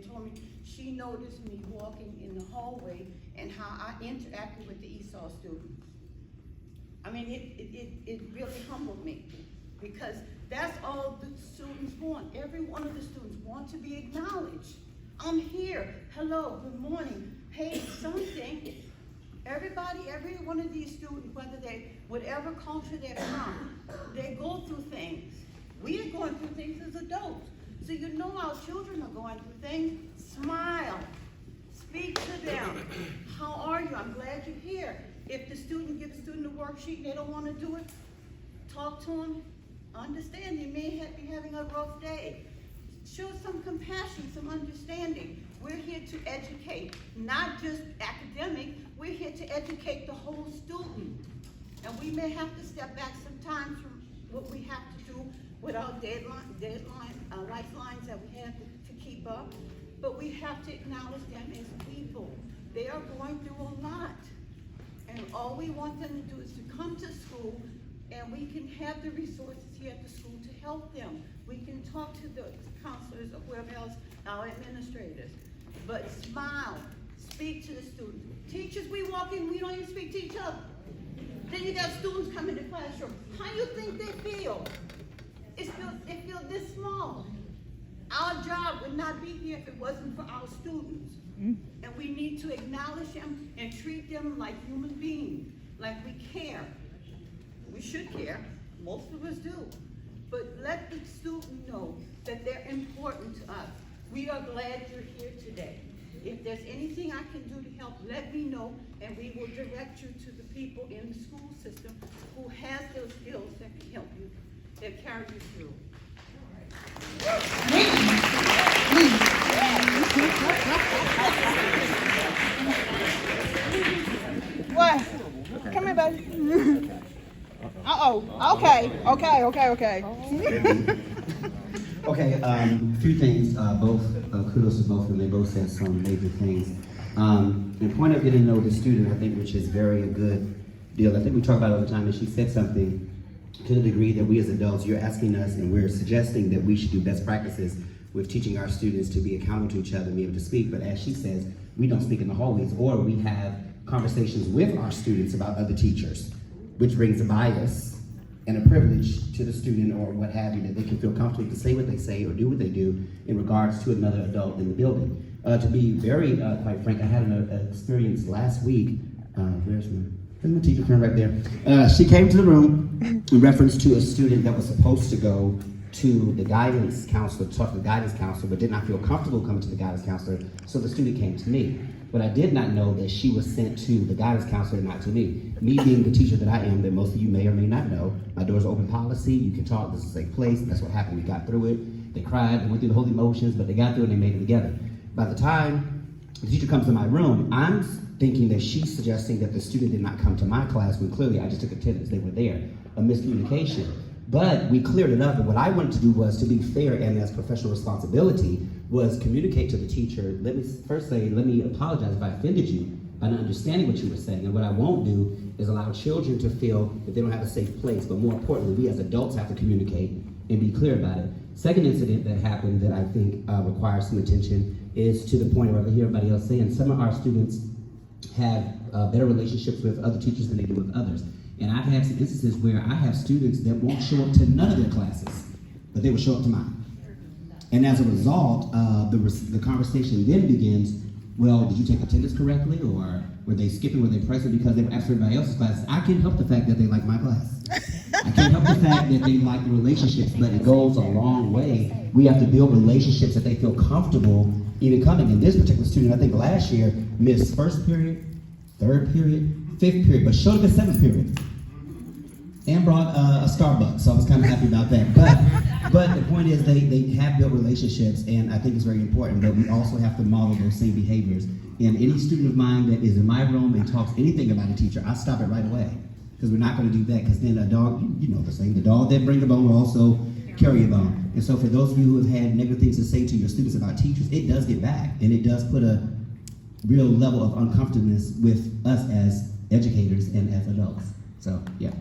told me she noticed me walking in the hallway and how I interacted with the ESOL students. I mean, it really humbled me, because that's all the students want. Every one of the students want to be acknowledged. I'm here, hello, good morning, hey, something. Everybody, every one of these students, whatever culture they're from, they go through things. We are going through things as adults. So you know our children are going through things. Smile, speak to them. How are you? I'm glad you're here. If the student gives a student a worksheet and they don't want to do it, talk to them, understand they may be having a rough day. Show some compassion, some understanding. We're here to educate, not just academic, we're here to educate the whole student. And we may have to step back sometimes from what we have to do with our lifelines that we have to keep up, but we have to acknowledge them as people. They are going through a lot. And all we want them to do is to come to school, and we can have the resources here at the school to help them. We can talk to the counselors or whoever else, our administrators. But smile, speak to the students. Teachers, we walk in, we don't even speak to each other. Then you got students come in the classroom. How do you think they feel? It feels this small. Our job would not be here if it wasn't for our students. And we need to acknowledge them and treat them like human beings, like we care. We should care, most of us do. But let the student know that they're important to us. We are glad you're here today. If there's anything I can do to help, let me know, and we will direct you to the people in the school system who has those skills that can help you, that carry you through. What? Come here, baby. Uh-oh. Okay. Okay, a few things, both kudos to both of them. They both said some major things. The point of getting to know the student, I think, which is very a good deal. I think we talk about it all the time, and she said something to the degree that we as adults, you're asking us and we're suggesting that we should do best practices with teaching our students to be accountable to each other and be able to speak. But as she says, we don't speak in the hallways, or we have conversations with our students about other teachers, which brings a bias and a privilege to the student or what have you, that they can feel comfortable to say what they say or do what they do in regards to another adult in the building. To be very quite frank, I had an experience last week. Where's my teacher friend right there? She came to the room in reference to a student that was supposed to go to the guidance counselor, to talk to the guidance counselor, but did not feel comfortable coming to the guidance counselor, so the student came to me. But I did not know that she was sent to the guidance counselor, not to me. Me being the teacher that I am, that most of you may or may not know, my door's open policy, you can talk, this is a safe place, that's what happened. We got through it, they cried, they went through the whole emotions, but they got through it and they made it together. By the time the teacher comes to my room, I'm thinking that she's suggesting that the student did not come to my class, when clearly I just took attendance, they were there, a miscommunication. But we cleared it up, and what I wanted to do was, to be fair and as professional responsibility, was communicate to the teacher. Let me first say, let me apologize if I offended you by not understanding what you were saying. And what I won't do is allow children to feel that they don't have a safe place, but more importantly, we as adults have to communicate and be clear about it. Second incident that happened that I think requires some attention is to the point where I hear everybody else saying some of our students have better relationships with other teachers than they do with others. And I've had some instances where I have students that won't show up to none of their classes, but they will show up to mine. And as a result, the conversation then begins, well, did you take attendance correctly, or were they skipping, were they present because they were absent everybody else's classes? I can't help the fact that they like my class. I can't help the fact that they like the relationships, but it goes a long way. We have to build relationships that they feel comfortable even coming. And this particular student, I think last year, missed first period, third period, fifth period, but showed up at seventh period. And brought a Starbucks, so I was kind of happy about that. But the point is, they have built relationships, and I think it's very important that we also have to model those same behaviors. And any student of mine that is in my room and talks anything about a teacher, I stop it right away, because we're not going to do that, because then a dog, you know the saying, the dog that brings a bone will also carry a bone. And so for those of you who have had negative things to say to your students about teachers, it does get back, and it does put a real level of uncomfortableness with us as educators and as adults. So, yeah.